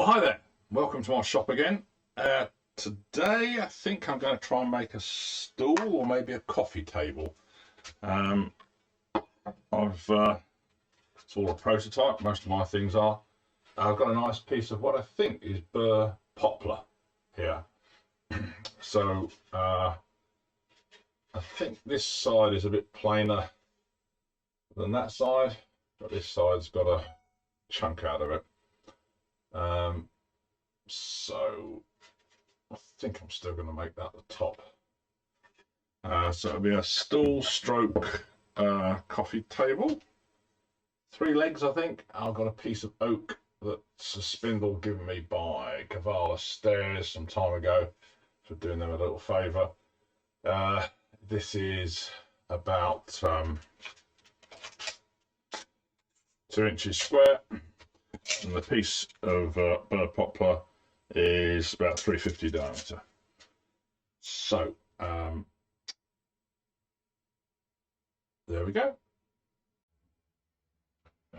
Hi there, welcome to my shop again. Today I think I'm going to try and make a stool or maybe a coffee table. It's all a prototype, most of my things are. I've got a nice piece of what I think is burr poplar here. So I think this side is a bit plainer than that side, but this side's got a chunk out of it. So I think I'm still going to make that the top. So it'll be a stool stroke coffee table. 3 legs, I think. I've got a piece of oak that's a spindle given me by Cavala Stairs some time ago for doing them a little favour. This is about 2 inches square, and the piece of burr poplar is about 350 diameter. So there we go.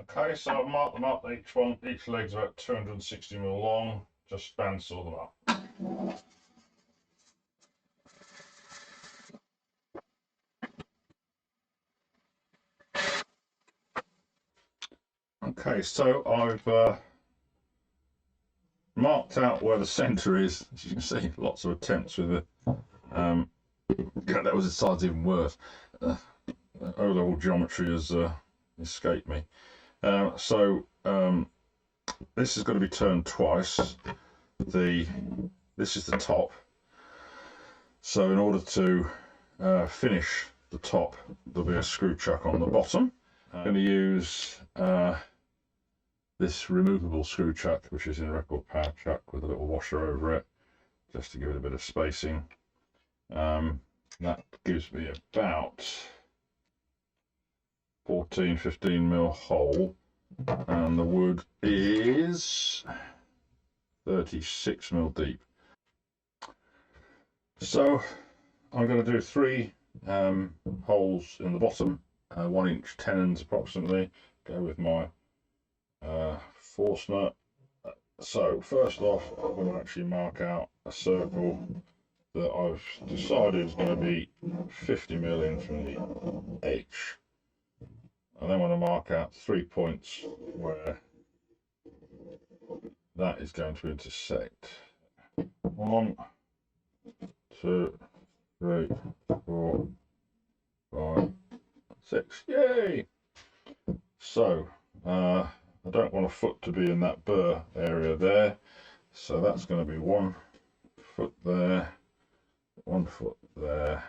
Okay, so I've marked them up. Each leg's about 260mm long. Just bandsaw them up. Okay, so I've marked out where the centre is. As you can see, lots of attempts with it. That was the side's even worse. O-level geometry has escaped me. This is going to be turned twice. This is the top. So in order to finish the top, there'll be a screw chuck on the bottom. I'm going to use this removable screw chuck, which is in record power chuck with a little washer over it, just to give it a bit of spacing. That gives me about 14-15mm hole, and the wood is 36mm deep. So I'm going to do 3 holes in the bottom, 1 inch tenons approximately. Go with my force nut. So first off, I'm going to actually mark out a circle that I've decided is going to be 50mm in from the edge. And then I want to mark out 3 points where that is going to intersect. 1, 2, 3, 4, 5, 6. Yay! So I don't want a foot to be in that burr area there, so that's going to be 1 foot there, 1 foot there.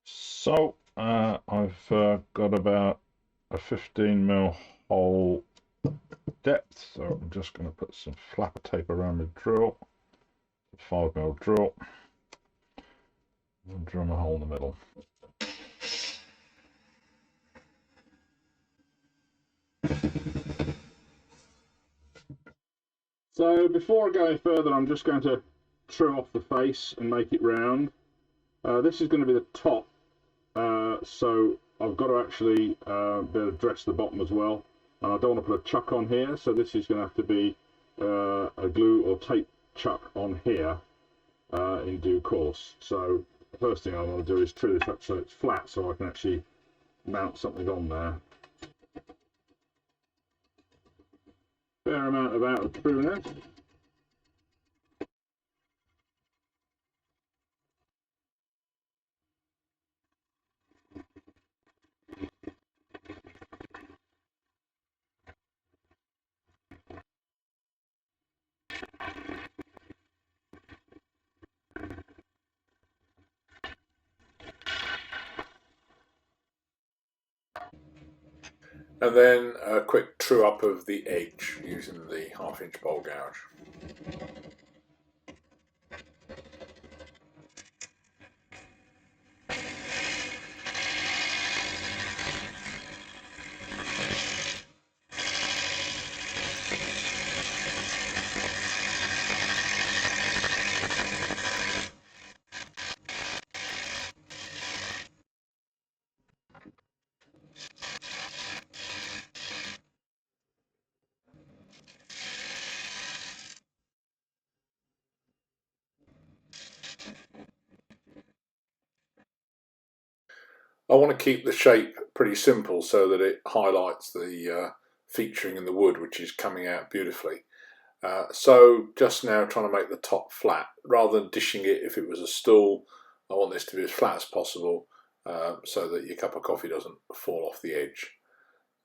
So I've got about a 15mm hole depth, so I'm just going to put some flapper tape around the drill, 5mm drill, and drum a hole in the middle. So before I go any further, I'm just going to trim off the face and make it round. This is going to be the top, so I've got to actually be able to dress the bottom as well, and I don't want to put a chuck on here, so this is going to have to be a glue or tape chuck on here in due course. So the first thing I want to do is trim this up so it's flat, so I can actually mount something on there. Fair amount of outer trueness. And then a quick true up of the edge using the 1/2 inch bowl gouge. I want to keep the shape pretty simple so that it highlights the featuring in the wood, which is coming out beautifully. So just now trying to make the top flat, rather than dishing it if it was a stool. I want this to be as flat as possible so that your cup of coffee doesn't fall off the edge.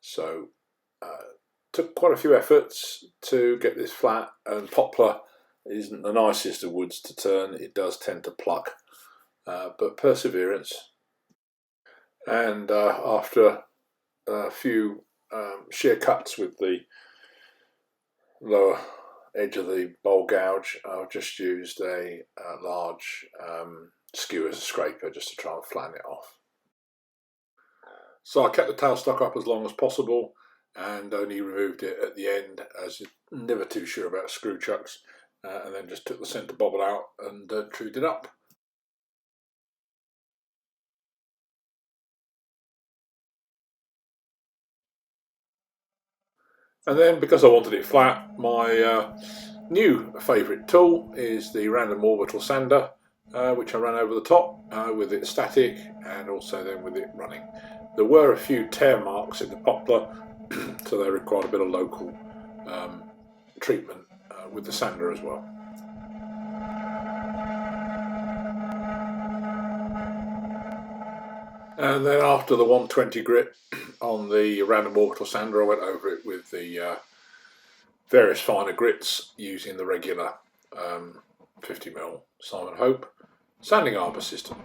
So took quite a few efforts to get this flat, and poplar isn't the nicest of woods to turn. It does tend to pluck, but perseverance. And after a few shear cuts with the lower edge of the bowl gouge, I've just used a large skewer as a scraper just to try and flatten it off. So I kept the tailstock up as long as possible and only removed it at the end, as I'm never too sure about screw chucks, and then just took the centre bobble out and trued it up. And then, because I wanted it flat, my new favourite tool is the random orbital sander, which I ran over the top with it static and also then with it running. There were a few tear marks in the poplar, so they required a bit of local treatment with the sander as well. And then after the 120 grit on the random orbital sander, I went over it with the various finer grits using the regular 50mm Simon Hope sanding arbor system,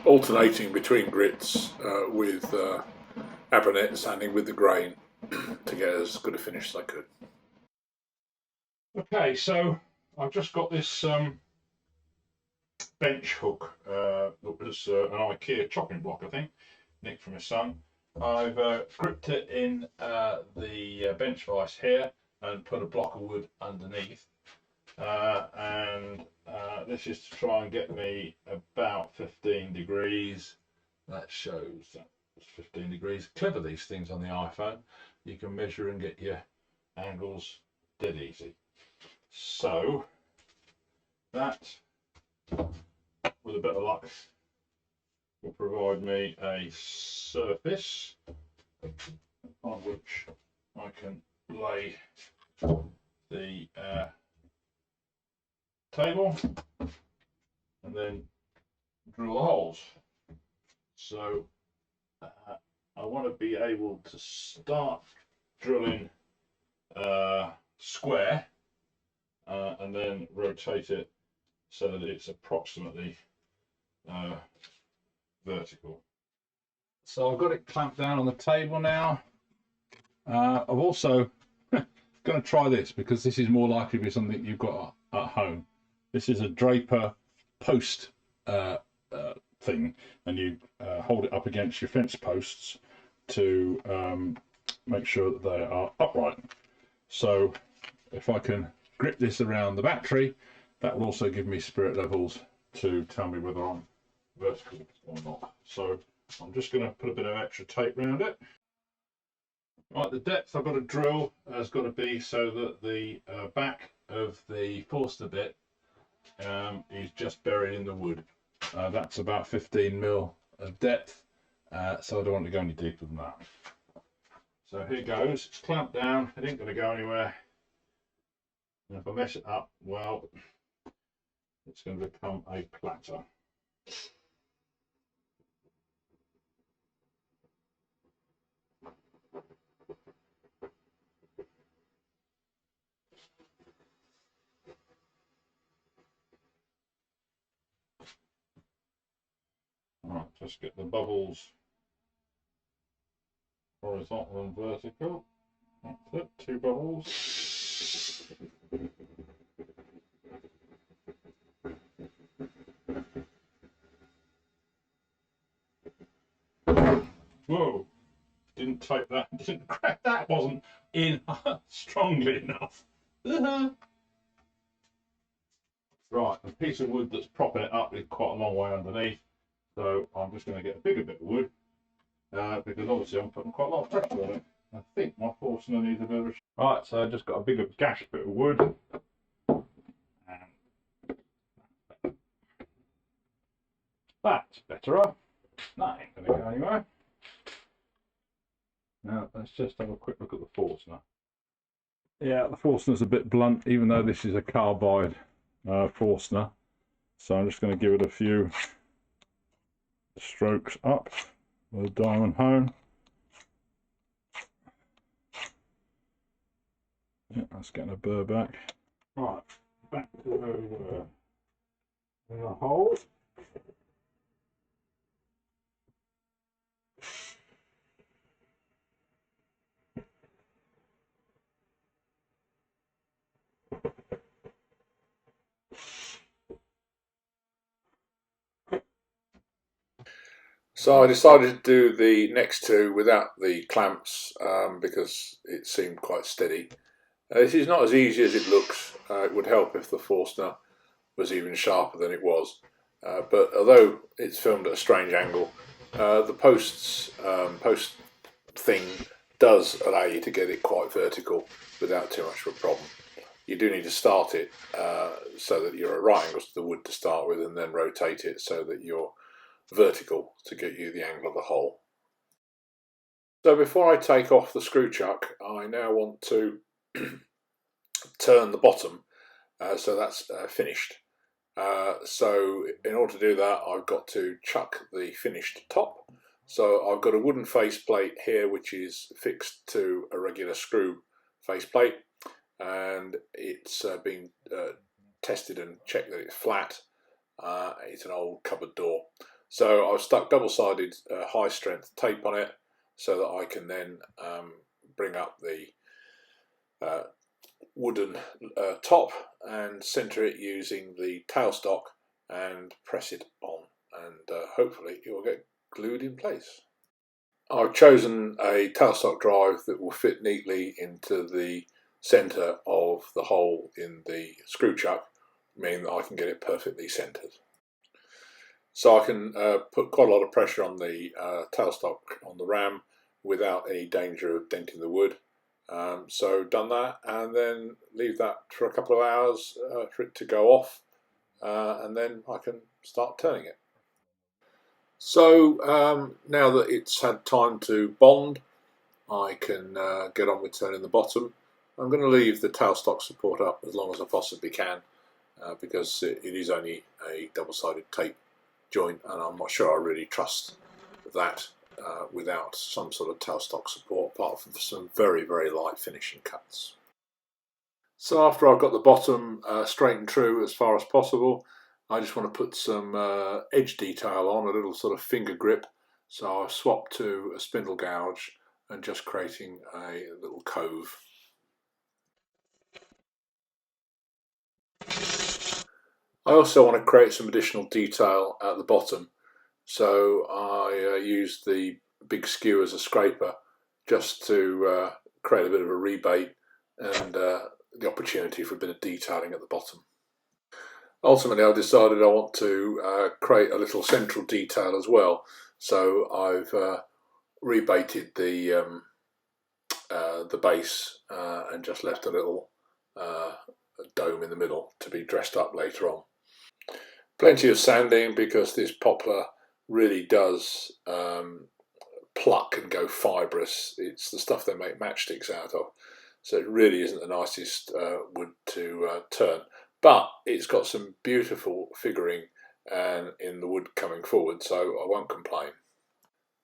alternating between grits with Abranet sanding with the grain to get as good a finish as I could. Okay, so I've just got this bench hook that was an IKEA chopping block, I think, nicked from his son. I've gripped it in the bench vise here and put a block of wood underneath, and this is to try and get me about 15 degrees. That shows that's 15 degrees. Clever, these things on the iPhone. You can measure and get your angles dead easy. So that, with a bit of luck, will provide me a surface on which I can lay the table and then drill the holes. So I want to be able to start drilling square and then rotate it so that it's approximately vertical. So I've got it clamped down on the table now. I've also going to try this because this is more likely to be something you've got at home. This is a Draper post thing, and you hold it up against your fence posts to make sure that they are upright. So if I can grip this around the battery, that will also give me spirit levels to tell me whether I'm vertical or not. So I'm just going to put a bit of extra tape around it. Right, the depth I've got to drill has got to be so that the back of the Forster bit is just buried in the wood. That's about 15mm of depth, so I don't want to go any deeper than that. So here goes, it's clamped down, it ain't going to go anywhere. And if I mess it up, well, it's going to become a platter. Right, just get the bubbles horizontal and vertical. That's it, 2 bubbles. Whoa, didn't tape that, didn't crack, that wasn't in strongly enough. Right, a piece of wood that's propping it up is quite a long way underneath, so I'm just going to get a bigger bit of wood because obviously I'm putting quite a lot of pressure on it. I think my porcelain needs a bit of a... Right, so I just got a bigger gash bit of wood. And that's better. That ain't going to go anywhere. Now let's just have a quick look at the Forstner. Yeah, the Forstner's a bit blunt, even though this is a carbide Forstner. So I'm just going to give it a few strokes up with a diamond hone. Yeah, that's getting a burr back. Right, back to where we were. In the hole. So I decided to do the next two without the clamps because it seemed quite steady. This is not as easy as it looks. It would help if the Forstner was even sharper than it was. But although it's filmed at a strange angle, the post thing does allow you to get it quite vertical without too much of a problem. You do need to start it so that you're at right angles to the wood to start with, and then rotate it so that you're vertical to get you the angle of the hole. So before I take off the screw chuck, I now want to turn the bottom so that's finished. So in order to do that, I've got to chuck the finished top. So I've got a wooden faceplate here which is fixed to a regular screw faceplate, and it's been tested and checked that it's flat. It's an old cupboard door. So I've stuck double-sided high strength tape on it so that I can then bring up the wooden top and centre it using the tailstock and press it on, and hopefully it will get glued in place. I've chosen a tailstock drive that will fit neatly into the centre of the hole in the screw chuck, meaning that I can get it perfectly centred. So I can put quite a lot of pressure on the tailstock on the ram without any danger of denting the wood. So done that, and then leave that for a couple of hours for it to go off, and then I can start turning it. So now that it's had time to bond, I can get on with turning the bottom. I'm going to leave the tailstock support up as long as I possibly can because it is only a double-sided tape joint, and I'm not sure I really trust that without some sort of tailstock support, apart from some very, very light finishing cuts. So after I've got the bottom straight and true as far as possible, I just want to put some edge detail on, a little sort of finger grip. So I've swapped to a spindle gouge and just creating a little cove. I also want to create some additional detail at the bottom, so I used the big skew as a scraper just to create a bit of a rebate and the opportunity for a bit of detailing at the bottom. Ultimately, I decided I want to create a little central detail as well, so I've rebated the base and just left a little dome in the middle to be dressed up later on. Plenty of sanding because this poplar really does pluck and go fibrous. It's the stuff they make matchsticks out of, so it really isn't the nicest wood to turn, but it's got some beautiful figuring and in the wood coming forward, so I won't complain.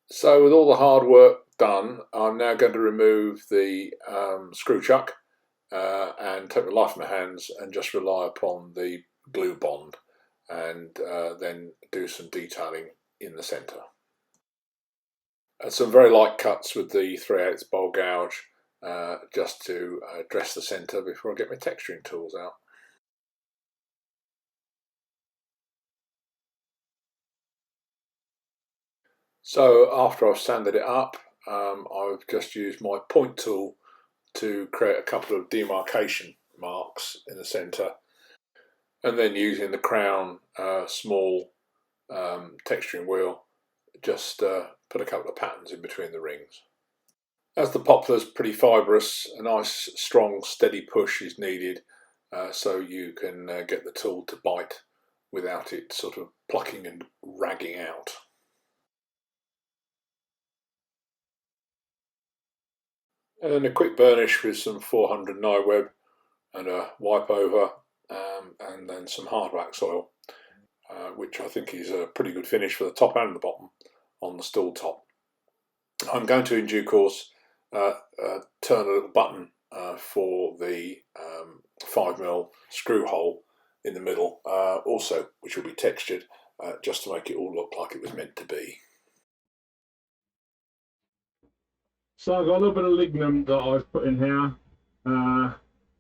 So with all the hard work done, I'm now going to remove the screw chuck and take the life in my hands and just rely upon the glue bond, and then do some detailing in the centre. Some very light cuts with the 3/8 bowl gouge just to dress the centre before I get my texturing tools out. So after I've sanded it up, I've just used my point tool to create a couple of demarcation marks in the centre, and then using the crown small texturing wheel, just put a couple of patterns in between the rings. As the poplar's pretty fibrous, a nice strong steady push is needed so you can get the tool to bite without it sort of plucking and ragging out. And then a quick burnish with some 400 Nightweb and a wipe over, and then some hard wax oil, which I think is a pretty good finish for the top and the bottom on the stool top. I'm going to, in due course, turn a little button for the 5mm screw hole in the middle, also, which will be textured, just to make it all look like it was meant to be. So I've got a little bit of lignum that I've put in here,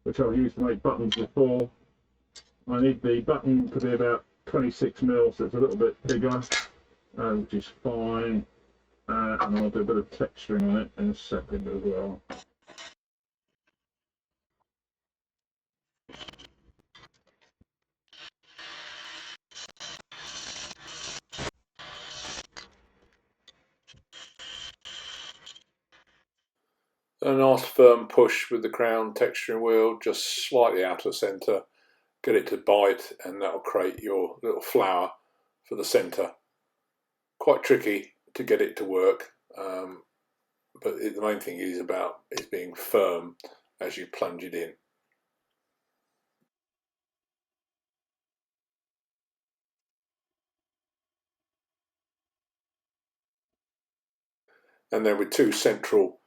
which I've used to make buttons before. I need the button to be about 26mm, so it's a little bit bigger, which is fine. And I'll do a bit of texturing on it in a second as well. A nice firm push with the crown texturing wheel, just slightly out of centre. Get it to bite, and that'll create your little flower for the centre. Quite tricky to get it to work, but the main thing is about it being firm as you plunge it in. And then with two central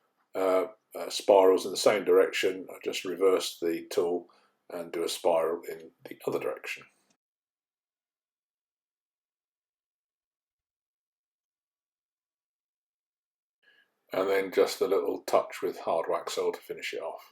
spirals in the same direction, I just reverse the tool and do a spiral in the other direction. And then just a little touch with hard wax oil to finish it off.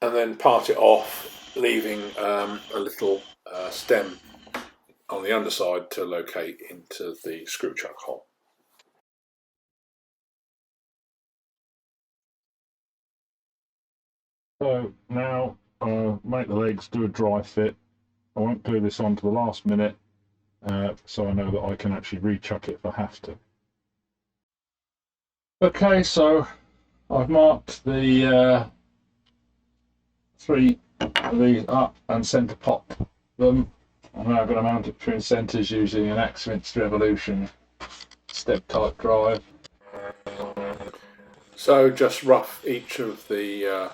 And then part it off, leaving a little stem on the underside to locate into the screw chuck hole. So now I'll make the legs, do a dry fit. I won't glue this on to the last minute, so I know that I can actually re-chuck it if I have to. Okay, so I've marked the 3 of these up and centre pop them. I'm now going to mount it between centres using an Axminster Evolution step type drive. So just rough each of the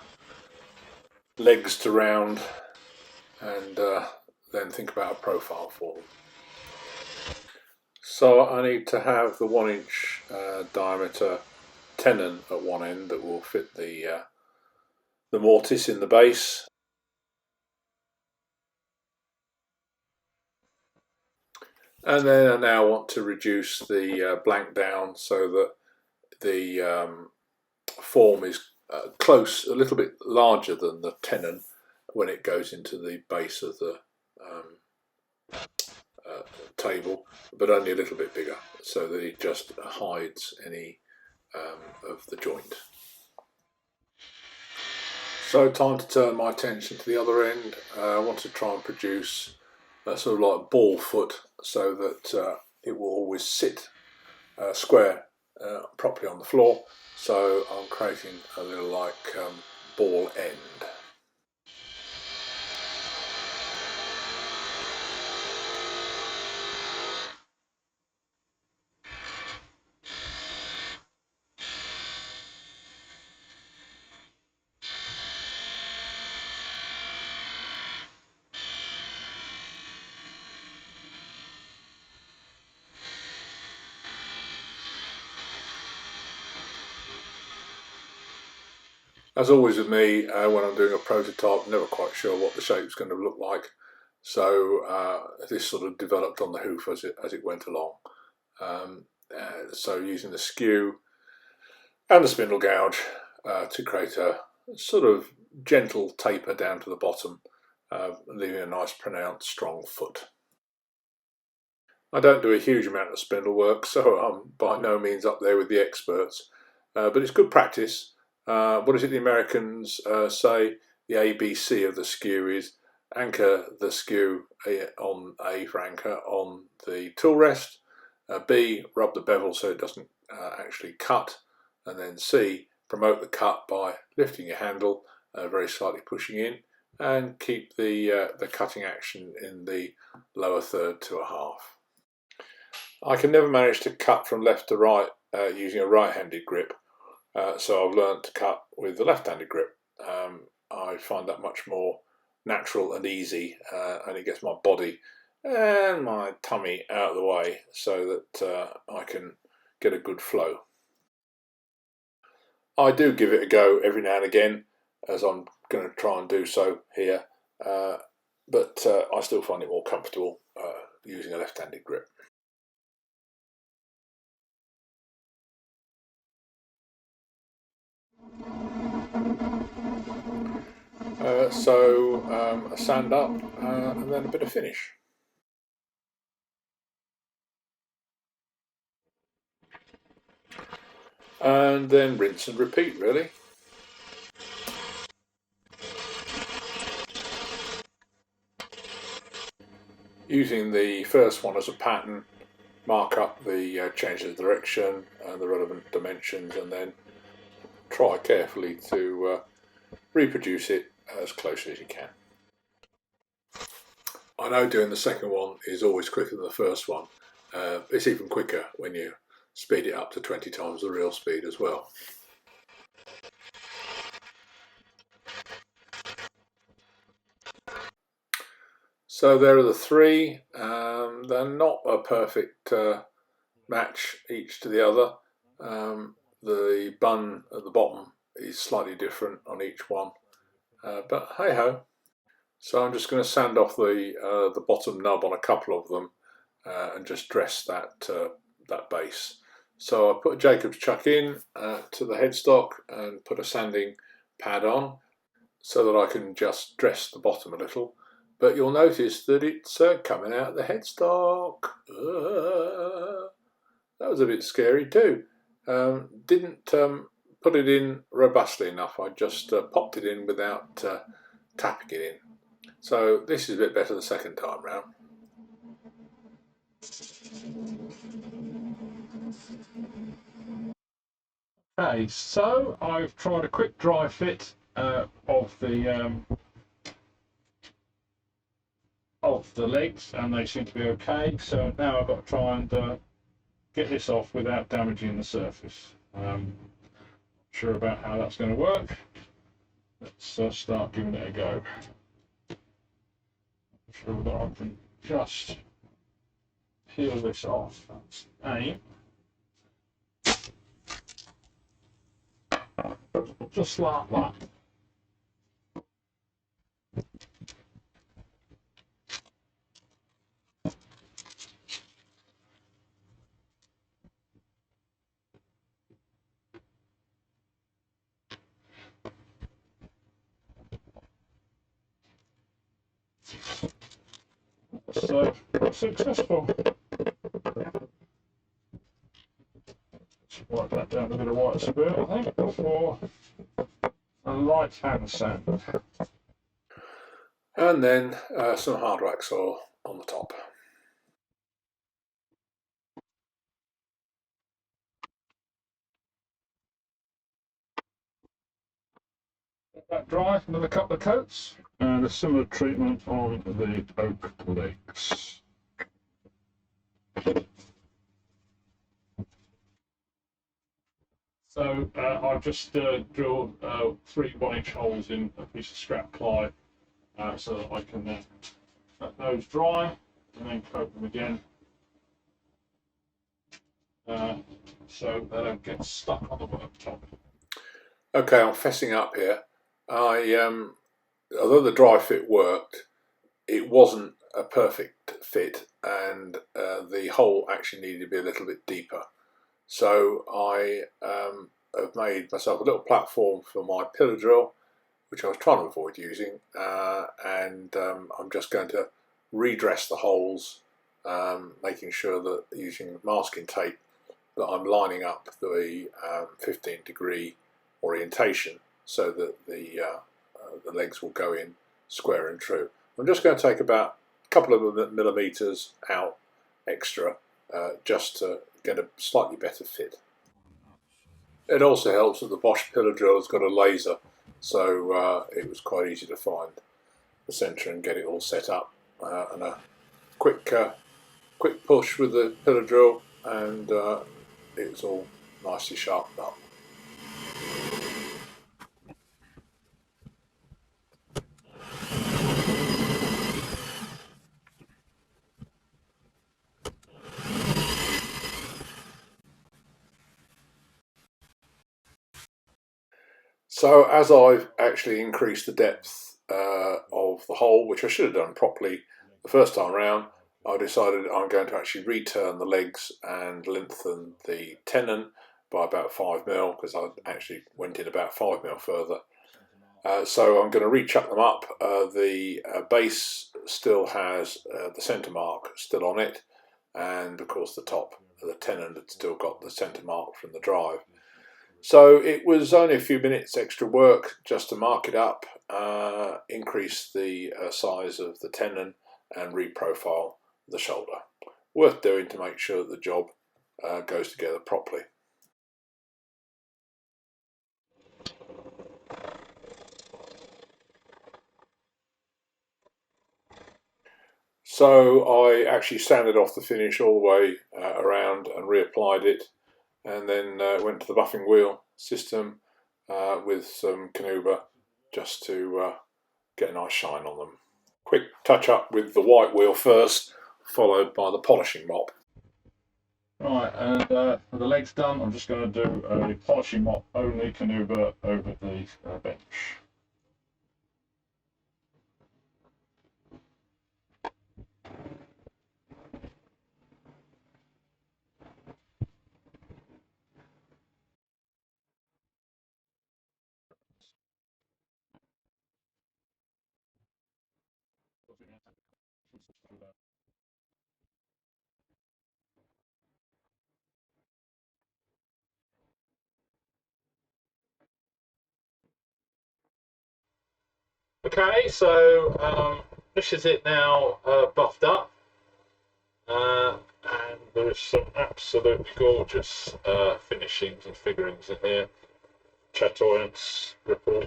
legs to round, and then think about a profile for them. So I need to have the 1-inch diameter tenon at one end that will fit the mortise in the base. And then I now want to reduce the blank down so that the form is close, a little bit larger than the tenon when it goes into the base of the table, but only a little bit bigger, so that it just hides any of the joint. So time to turn my attention to the other end. I want to try and produce a sort of like ball foot, so that it will always sit square properly on the floor. So I'm creating a little like ball end. As always with me, when I'm doing a prototype, I'm never quite sure what the shape's going to look like. So this sort of developed on the hoof as it went along. So using the skew and the spindle gouge to create a sort of gentle taper down to the bottom, leaving a nice pronounced strong foot. I don't do a huge amount of spindle work, so I'm by no means up there with the experts, but it's good practice. What is it the Americans say? The ABC of the skew is anchor the skew on A for anchor on the tool rest, B, rub the bevel so it doesn't actually cut, and then C, promote the cut by lifting your handle, very slightly pushing in, and keep the cutting action in the lower third to a half. I can never manage to cut from left to right using a right-handed grip, so I've learned to cut with the left-handed grip. I find that much more natural and easy, and it gets my body and my tummy out of the way so that I can get a good flow. I do give it a go every now and again, as I'm going to try and do so here, but I still find it more comfortable using a left-handed grip. So a sand up and then a bit of finish. And then rinse and repeat, really. Using the first one as a pattern, mark up the change of direction and the relevant dimensions, and then try carefully to reproduce it as closely as you can. I know doing the second one is always quicker than the first one. It's even quicker when you speed it up to 20 times the real speed as well. So there are the three. They're not a perfect match each to the other. The bun at the bottom is slightly different on each one, but hey ho. So I'm just going to sand off the bottom nub on a couple of them and just dress that base. So I put a Jacob's chuck in to the headstock and put a sanding pad on so that I can just dress the bottom a little. But you'll notice that it's coming out of the headstock. That was a bit scary too. Didn't put it in robustly enough. I just popped it in without tapping it in. So this is a bit better the second time round. Okay, so I've tried a quick dry fit of the legs, and they seem to be okay. So now I've got to try and get this off without damaging the surface. Not sure about how that's going to work. Let's start giving it a go. I'm sure that I can just peel this off. That's aim. Just like that. So successful. Let's wipe that down with a bit of white spirit, I think, for a light hand sand. And then some hard wax oil on the top. Let that dry, another couple of coats, and a similar treatment on the oak legs. So I've just drilled 3 1-inch holes in a piece of scrap ply so that I can let those dry and then coat them again so they don't get stuck on the worktop. Okay, I'm fessing up here. Although the dry fit worked, it wasn't a perfect fit, and the hole actually needed to be a little bit deeper. So I have made myself a little platform for my pillar drill, which I was trying to avoid using, and I'm just going to redress the holes, making sure that using masking tape that I'm lining up the 15-degree orientation so that the legs will go in square and true. I'm just going to take about a couple of millimeters out extra just to get a slightly better fit. It also helps that the Bosch pillar drill has got a laser, so it was quite easy to find. the centre and get it all set up, and a quick push with the pillar drill, and it's all nicely sharpened up. So as I've actually increased the depth of the hole, which I should have done properly the first time round, I decided I'm going to actually return the legs and lengthen the tenon by about 5mm, because I actually went in about 5mm further. So I'm going to re-chuck them up. The base still has the centre mark still on it, and of course the top of the tenon had still got the centre mark from the drive. So it was only a few minutes extra work just to mark it up, increase the size of the tenon and reprofile the shoulder. Worth doing to make sure that the job goes together properly. So I actually sanded off the finish all the way around and reapplied it, and then went to the buffing wheel system with some Canuba just to get a nice shine on them. Quick touch up with the white wheel first, followed by the polishing mop. Right, and for the legs done, I'm just going to do a polishing mop only Canuba over the bench. Okay, so this is it now buffed up, and there's some absolutely gorgeous finishings and figurines in here, chatoyance, ripple.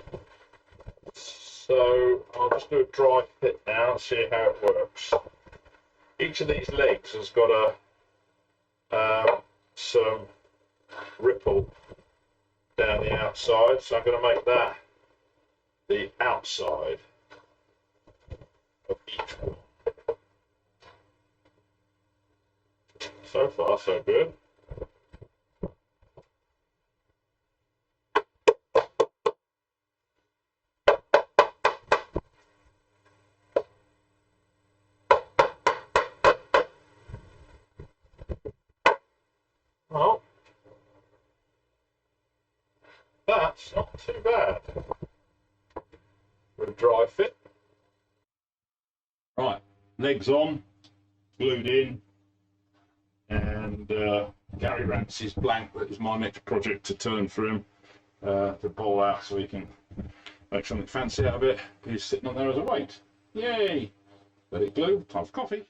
So I'll just do a dry fit now and see how it works. Each of these legs has got some ripple down the outside, so I'm going to make that the outside of each one. So far, so good. Well, that's not too bad. With a dry fit. Right, legs on, glued in, and Gary Rance's blank, that is my next project to turn for him, to ball out so he can make something fancy out of it. He's sitting on there as a weight. Yay! Let it glue, time for coffee.